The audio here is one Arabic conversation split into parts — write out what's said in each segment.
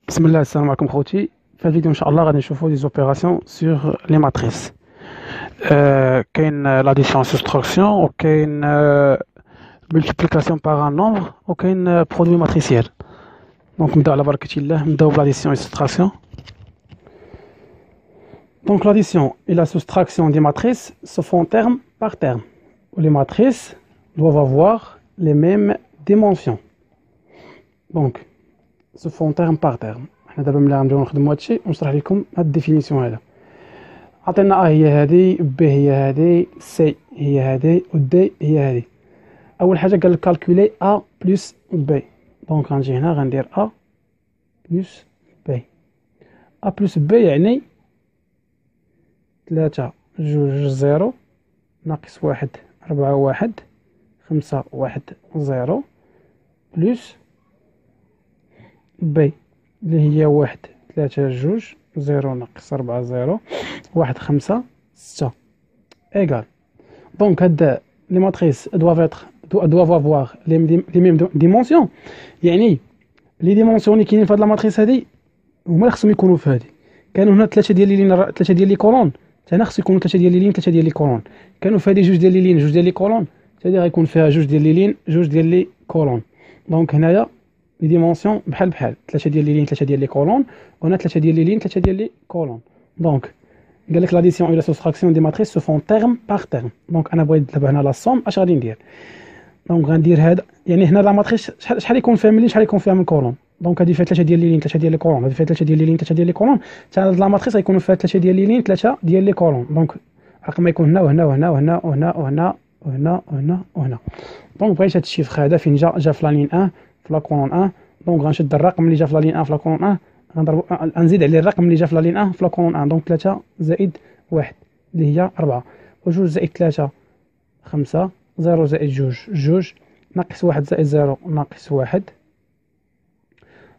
بسم الله. السلام عليكم خوتي. في الفيديو ان شاء الله غادي نشوفوا دي زوبيراسيون سور لي ماتريس. كاين لاديسيون سوستراكسيون، وكاين ملتيبليكاسيون باغ ان نومبر، وكاين برودوي ماتريسيال. دونك نبداو على بركة الله. نبداو بلاديسيون et soustraction. Donc l'addition et la soustraction des matrices se font terme par terme. Les matrices doivent avoir les mêmes dimensions. Donc se font terme par terme. حنا دابا ملي غنبداو نخدمو هادشي ونشرح لكم هاد الديفينيسيون هذا. عطينا هي هادي، بي هي هادي، سي هي هادي، و دي هي هادي. اول حاجه قال لك كالكولي ا بلس بي. دونك غنجي هنا غندير ا بلس بي. ا بلس بي يعني 3 جوج 0 ناقص 1 4 1 5 1 0 بلس بي اللي هي 1 3 جوج 0 ناقص 4 0 1 5 6 égal. Donc les matrices doivent avoir les mêmes dimensions. يعني لي ديمونسيون اللي كاينين في هاد لا ماتريس هادي هما اللي خصهم يكونوا في هادي. كانوا هنا 3 ديال لي لين، 3 ديال لي كولون، حتى هنا خصو يكونوا 3 ديال لي لين 3 ديال لي كولون. كانوا في هادي 2 ديال لي لين 2 ديال لي كولون، حتى هادي غيكون فيها 2 ديال لي لين 2 ديال لي كولون. دونك هنايا لي ديمونسيون بحال 3 ديال لي لين 3 ديال لي كولون، وهنا 3 ديال لي لين 3 ديال لي كولون. دونك قال لك لاديسيون اي لا سوستراكسيون دي ماتريس سو فون تيرم باغ تيرم. دونك انا بغيت دابا هنا لا سوم اش غادي ندير؟ دونك غندير هذا، يعني هنا لا ماتريس شحال يكون فيها من لين، شحال يكون فيها من كولون. دونك هذه فيها 3 ديال لي لين 3 ديال لي كولون، هذه فيها 3 ديال لي لين 3 ديال لي كولون، حتى هاد لا ماتريس غيكونوا فيها 3 ديال لي لين 3 ديال لي كولون. دونك الرقم ما يكون هنا وهنا وهنا وهنا وهنا وهنا وهنا وهنا وهنا. دونك بغيت هاد الشيفر هذا فين جا في لا لين 1 في لا كولون 1. دونك غنشد الرقم اللي جا في لا لين 1 في لا كولون 1، غنضرب غنزيد عليه الرقم اللي جا في لا لين 1 في لا كولون 1. دونك 3 زائد 1 اللي هي 4، و2 زائد 3 5، 0 زائد 2 2، ناقص 1 زائد 0 ناقص 1،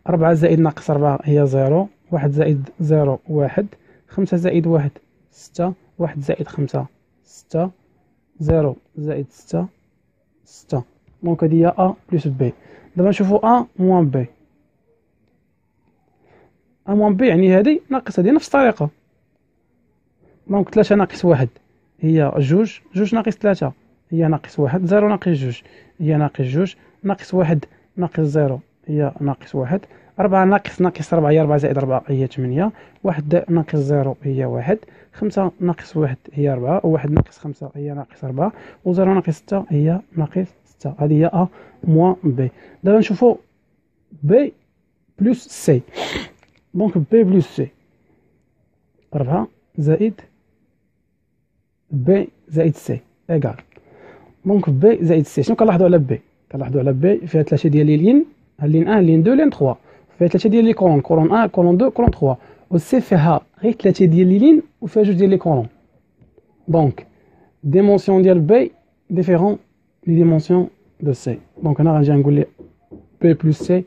4 زائد ناقص 4 هي 0، 1 زائد 0 1، 5 زائد 1 6، 1 زائد 5 6، 0 زائد 6 6. دونك هادي هي ا بلس بي. دابا نشوفو ا موان بي. ا موان بي يعني هادي ناقص هادي نفس الطريقة. دونك 3 ناقص 1 هي 2، 2 ناقص 3 هي ناقص 1، 0 ناقص 2 هي ناقص 2، ناقص 1 ناقص 0 هي ناقص 1، 4 ناقص 4 هي 4 زائد 4 هي 8، 1 ناقص 0 هي 1، 5 ناقص 1 هي 4، و1 ناقص 5 هي ناقص 4، و0 ناقص 6 هي ناقص 6. هذه هي ا موان بي. دابا نشوفو بي بلس سي. دونك بي بلس سي 4 زائد بي زائد سي ايكال. دونك بي زائد سي شنو كنلاحظوا على بي؟ كنلاحظوا على بي فيها 3 ديال لي لين، لين 1 لين 2 لين 3، فيها 3 ديال لي كولون، كولون 1 كولون 2 كولون 3، و سي فيها غير 3 ديال لي لين وفيها 2 ديال لي كولون. دونك ديمونسيون ديال بي ديفيرون لي ديمونسيون دو سي. دونك هنا غنجي نقول لي بي بلس سي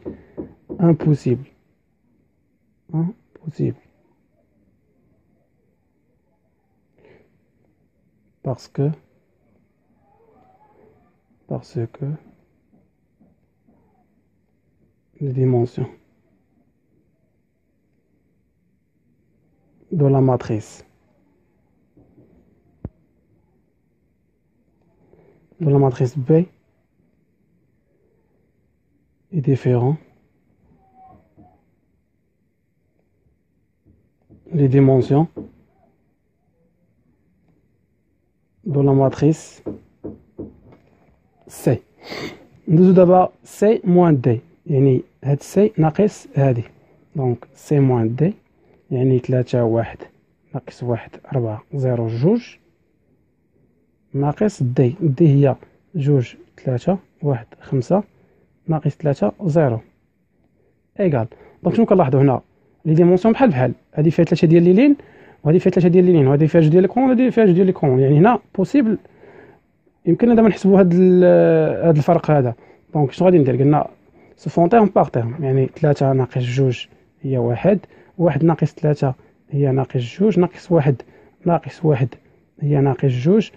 امبوسيبل، امبوسيبل parce que les dimensions de la matrice B est différent les dimensions de la matrice C. ندوزو دابا C moins D، يعني هاد C ناقص هادي. دونك C moins D يعني 3 1 ناقص 1 4 0 2 ناقص D. D هي 2 3 1 5 ناقص 3 0 ايكال. دونك شنو كنلاحظوا هنا؟ لي ديمونسيون بحال هادي فيها 3 ديال لي لين، وهادي فيها 3 ديال لي لين، وهادي فيها 2 ديال لي كولون، وهادي فيها 2 ديال لي كولون. يعني هنا بوسيبل يمكننا دابا نحسبوا هاد الفرق هذا. دونك شنو غادي ندير؟ قلنا سو فون تيرم باغ تيرم، يعني 3 ناقص 2 هي 1، 1 ناقص 3 هي ناقص 2، ناقص 1 ناقص 1 هي ناقص 2،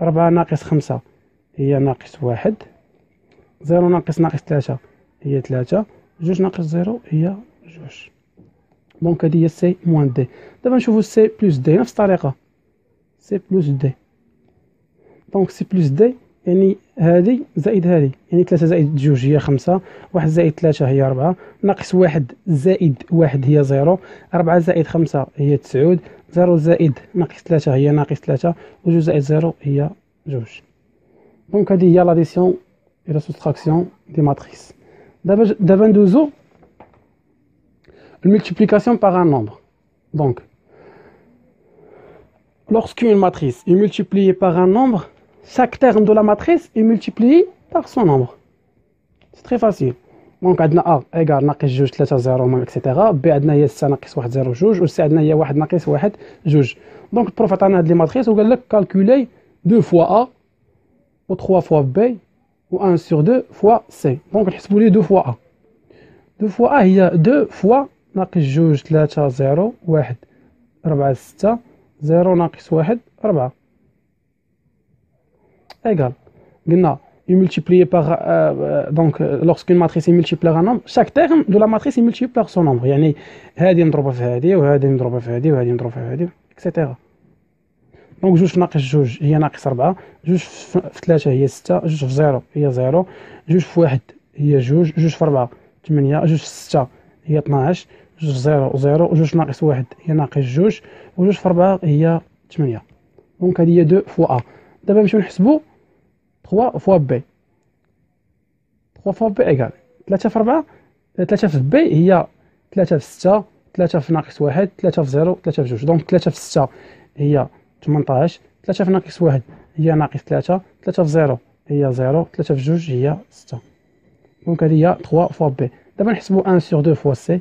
4 ناقص 5 هي ناقص 1، 0 ناقص 3 هي 3، 2 ناقص 0 هي 2. دونك هذه هي سي موان دي. دابا نشوفوا سي بلس دي نفس الطريقه، سي بلس دي. دونك سي بلس دي يعني هذه زائد هذه، يعني 3 زائد 2 هي 5، 1 زائد 3 هي 4، ناقص 1 زائد 1 هي 0، 4 زائد 5 هي 9، 0 زائد ناقص 3 هي ناقص 3، و2 زائد 0 هي 2. دونك هذه هي لاديسيون et la soustraction des matrices. D'abord, ندوزو la multiplication par un nombre. Donc, lorsqu'une matrice est multipliée par un nombre, chaque terme de la matrice est multiplié par son nombre. C'est très facile. Donc, عندنا A égale ناقص 2 3 0 etc. B عندنا هي 6 ناقص 1 0 2، و C عندنا هي 1 ناقص 1 2. Donc, البروف عطانا هاد لي ماتريس وقال لك calculer 2 fois A و 3 fois B ou 1 sur 2 fois C. Donc نحسبوا لي 2 fois A. 2 fois A هي 2 fois ناقص 2 3 0 1 4 6 0 ناقص 1 4 égal. قلنا est multiplié par donc lorsqu'une matrice est multipliée par un nombre, chaque terme de la matrice est multiplié par son nombre. يعني هذه نضربها في هذه وهذه نضربها في هذه وهذه نضربها في هذه etc. دونك 2 في ناقص 2 هي ناقص 4، 2 في 3 هي 6، 2 في 0 هي 0، 2 في 1 هي 2، 2 في 4 8، 2 في 6 هي 12، 2 في 0 0، 2 في ناقص 1 هي ناقص 2، و 2 في 4 هي 8. دونك هذه هي 2 فوا A. دابا نمشيو نحسبوا 3 فوا B. 3 فوا B إيكال 3 في 4، 3 في B هي 3 في 6، 3 في ناقص 1، 3 في 0، 3 في 2. دونك 3 في 6 هي 18، 3 في ناقص 1 هي ناقص 3، 3 في 0 هي 0، 3 في 2 هي 6. دونك هذه هي 3 فوا B. دابا نحسبوا 1 sur 2 fois C.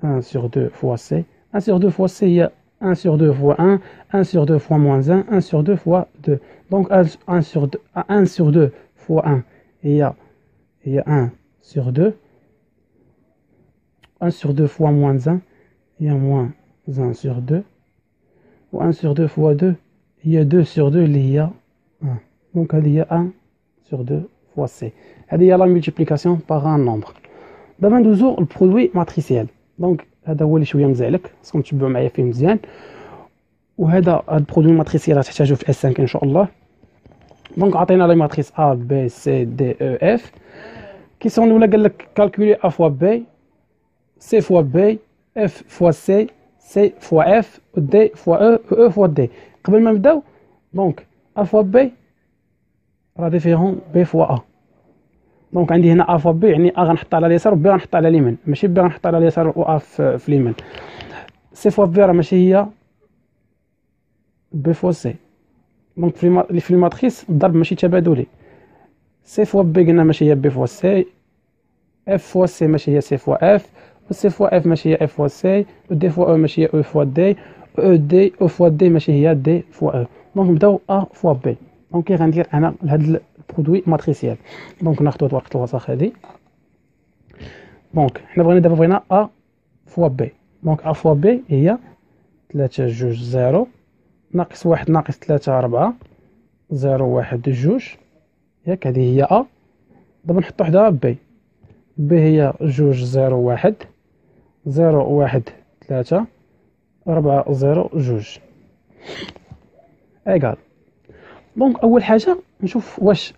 1 sur 2 fois C. 1 sur 2 fois C هي 1 sur 2 fois 1, 1 sur 2 fois moins 1, 1 sur 2 fois 2. Donc 1 sur 2 fois 1 هي 1 sur 2. 1 sur 2 fois moins 1 هي moins 1 sur 2. و 1 sur 2 fois 2 هي 2 sur 2 اللي هي 1. دونك هذه هي 1 sur 2 fois C. هذه هي لا multiplication par un nombre. دابا ندوزو البرودوي ماتريسيال. دونك هذا هو اللي شويه مزعلك، خصكم تتبعوا معايا فيه مزيان. وهذا البرودوي ماتريسيال غتحتاجو في اس 5 ان شاء الله. دونك عطينا لي ماتريس A B C D E F. كيسيون الاولى قال لك كالكولي A فوا B، C فوا B، F فوا C، C فوا F، و D فوا E، و E فوا D. قبل ما نبداو دونك A فوا B راه ديفيرون B فوا A. دونك عندي هنا A فوا B يعني A غنحطها على اليسار و B غنحطها على اليمين، ماشي B غنحطها على اليسار و A في اليمين. C فوا B راه ماشي هي B فوا C. دونك في الماتريس الضرب ماشي تبادلي. C فوا B قلنا ماشي هي B فوا C، F فوا C ماشي هي C فوا F، و C فوا F ماشي هي F فوا C، و D فوا E ماشي هي E فوا D، و E فوا D ماشي هي D فوا E. دونك نبداو A فوا B. دونك كي غندير انا لهاد البرودوي ماتريسيال، دونك ناخدو هاد ورقة الوسخ هادي. دونك حنا بغينا A فوا B. دونك A فوا B هي 3 2 0 ناقص 1 ناقص 3 4 0 1 2 ياك، هذه هي A. دابا نحطو حداها B. B هي 2 0 1 0 1 3 4 0 2 ايكال. دونك اول حاجه نشوف واش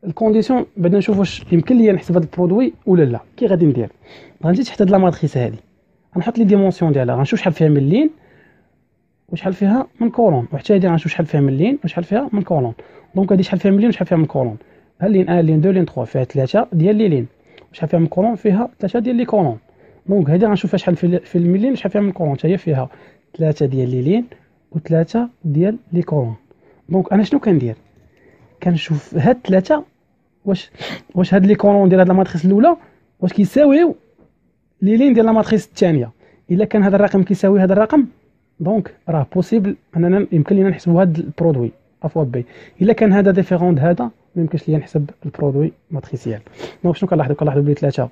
الكونديسيون، بعدا نشوف واش يمكن ليا نحسب هذا البرودوي ولا لا. كي غادي ندير غنجي تحت هاد لا ماتريس هادي، غنحط لي ديمونسيون ديالها، غنشوف شحال فيها من لين وشحال فيها من كولون، وحتى هادي غنشوف شحال فيها من لين وشحال فيها من كولون. دونك هادي شحال فيها من لين وشحال فيها من كولون. ها لين 1 لين 2 لين 3 فيها 3 ديال لي لين، وشحال فيها من كولون فيها 3 ديال لي كولون. دونك هادي غنشوفها شحال في الملين وشحال فيها من كولون، حتى هي فيها 3 ديال لي لين و3 ديال لي كولون. دونك انا شنو كندير؟ كنشوف هاد 3 واش هاد لي كولون ديال هاد لا ماتريس الاولى واش كيساويو لي لين ديال لا ماتريس الثانيه. الا كان هذا الرقم كيساوي هذا الرقم دونك راه بوسيبل اننا يمكن لينا نحسبوا هاد البرودوي A فوا B. الا كان هذا ديفيرون هذا ما يمكنش ليا نحسب البرودوي ماتريسيال. دونك شنو كنلاحظوا بلي 3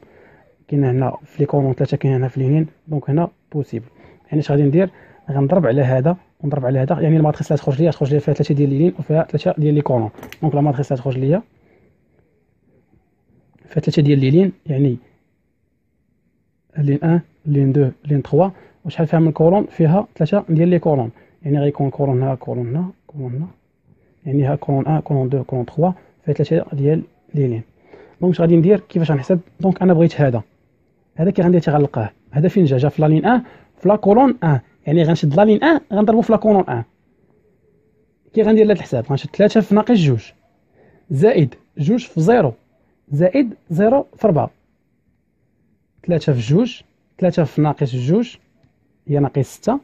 كاين هنا في لي كولون، 3 كاين هنا في لينين، دونك هنا بوسيبل. يعني اش غادي ندير؟ غنضرب على هذا ونضرب على هذا، يعني الماتريس اللي تخرج ليا فيها 3 ديال لي لين وفيها 3 ديال لي كولون. دونك لا ماتريس اللي تخرج ليا فيها 3 ديال لي لين، يعني لين 1 لين 2 لين 3 وشحال فيها من كولون؟ فيها 3 ديال لي كولون، يعني غيكون كولون هنا كولون هنا كولون هنا، يعني ها كولون 1 كولون 2 كولون 3 فيها 3 ديال لي لين. دونك اش غادي ندير كيفاش غنحسب؟ دونك انا بغيت هذا كي غندير غنلقاه هذا فين جا في لا لين 1 في لا كولون 1، يعني غنشد لا لين 1 غنضربو في لا كولون 1. كي غندير هذا الحساب غنشد 3 في ناقص 2 زائد 2 في 0 زائد 0 في 4، 3 في 2 3 في ناقص 2 هي ناقص 6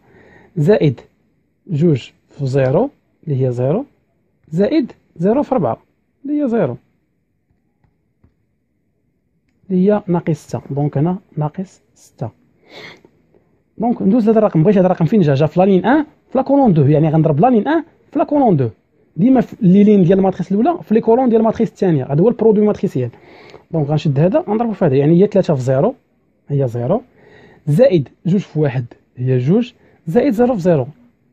زائد 2 في 0 اللي هي 0 زائد 0 في 4 اللي هي 0 اللي هي ناقص 6. دونك هنا ناقص 6. دونك ندوز لهذا الرقم، بغيت هذا الرقم فين جا في لا لين 1 في لا كولون 2، يعني غنضرب لا لين 1 في لا كولون 2 ديما في لي لين ديال الماتريس الاولى في لي كولون ديال الماتريس الثانيه، هذا هو البرودوي ماتريسيال. دونك غنشد هذا غنضربو في هذا، يعني هي 3 في 0 هي 0 زائد 2 في 1 هي 2 زائد 0 في 0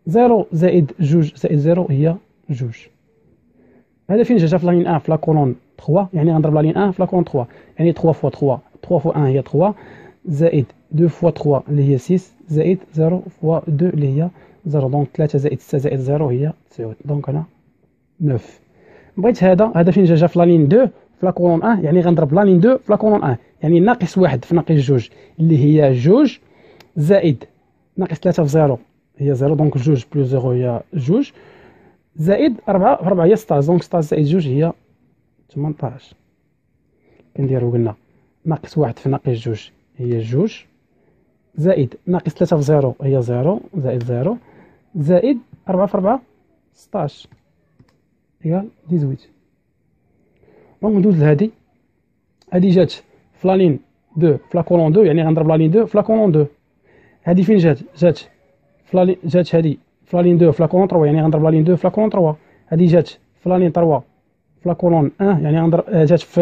0 زائد 2 زائد 0 هي 2. هذا فين جا في لا لين 1 في لا كولون 3، يعني غنضرب لا لين 1 في لا كولون 3، يعني 3 فوا 3 3 فوا 1 هي 3 زائد 2 فوا 3 اللي هي 6 زائد 0 فوا 2 اللي هي 0. دونك 3 زائد 6 زائد 0 هي 9. دونك هنا 9. بغيت هذا فين جا في لا لين 2 في لا كولون 1، يعني غنضرب لا لين 2 في لا كولون 1، يعني ناقص 1 في ناقص 2 اللي هي 2 زائد ناقص 3 في 0 هي 0 دونك 2 بلس 0 هي 2 زائد 4 في 4 هي 16 دونك 16 زائد 2 هي 18. كنديرو قلنا ناقص 1 في ناقص 2 هي 2 زائد ناقص 3 في 0 هي 0 زائد 0 زائد 4 في 4 16 ايكال 18. دونك ندوز لهادي، هادي جات في لا لين 2 في لا كولون 2، يعني غنضرب لا لين 2 في لا كولون 2. هادي فين جات في لا لين جات هادي في لا لين 2 في لا كولون 3، يعني غنضرب لا لين 2 في لا كولون 3. هادي جات في لا لين 3 في لا كولون 1، يعني غنضرب جات في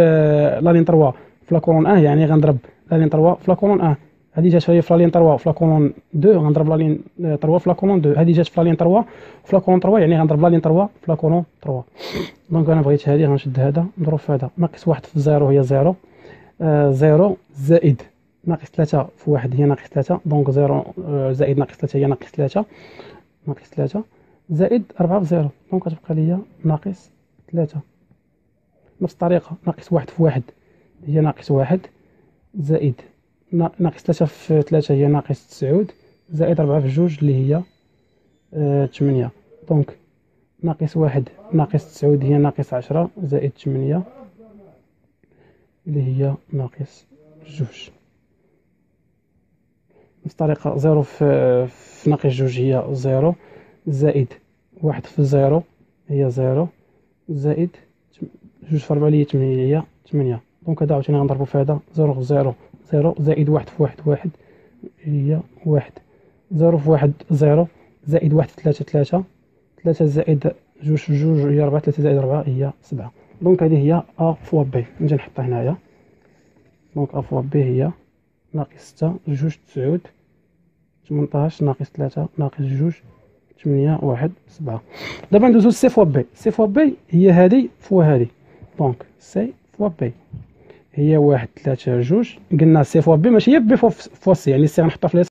لا لين 3 في لا كولون 1، يعني غنضرب لا لين 3 في لا كولون 1. هادي جات في لا لين 3 في لا كولون 2 غنضرب لا لين 3 في لا كولون 2. هادي جات في لا لين 3 في لا كولون 3، يعني غنضرب لا لين 3 في لا كولون 3. دونك انا بغيت هادي غنشد هذا نضرب في هذا، ناقص 1 في 0 هي 0 0 زائد ناقص 3 في 1 هي ناقص 3 دونك 0 زائد ناقص 3 هي ناقص 3 ناقص 3 زائد 4 في 0 دونك كتبقى ليا ناقص 3. نفس الطريقة ناقص 1 في 1 هي ناقص 1 زائد ناقص 3 في 3 هي ناقص 9 زائد 4 في 2 اللي هي 8. دونك ناقص 1 ناقص 9 هي ناقص 10 زائد 8 اللي هي ناقص 2. نفس الطريقة 0 في ناقص 2 هي 0 زائد 1 في 0 هي 0 زائد 2 في 4 اللي هي 8 اللي هي 8. دونك هذا عاوتاني غنضربو في هذا 0 في 0 0 زائد 1 في 1 1 اللي هي 1 0 في 1 0 زائد 1 في 3 3 3 زائد 2 في 2 هي 4 3 زائد 4 هي 7. دونك هذه هي ا فوا بي. نجي نحطها هنايا. دونك ا فوا بي هي ناقص 6 2 9 18 ناقص 3 ناقص 2 8 1 7. دابا ندوزو سي فوا بي. سي فوا بي هي هذه فوا هذه. دونك سي فوا بي هي 1 3 2. قلنا سي فوا بي ماشي هي بي فوا سي، يعني سي غنحطها في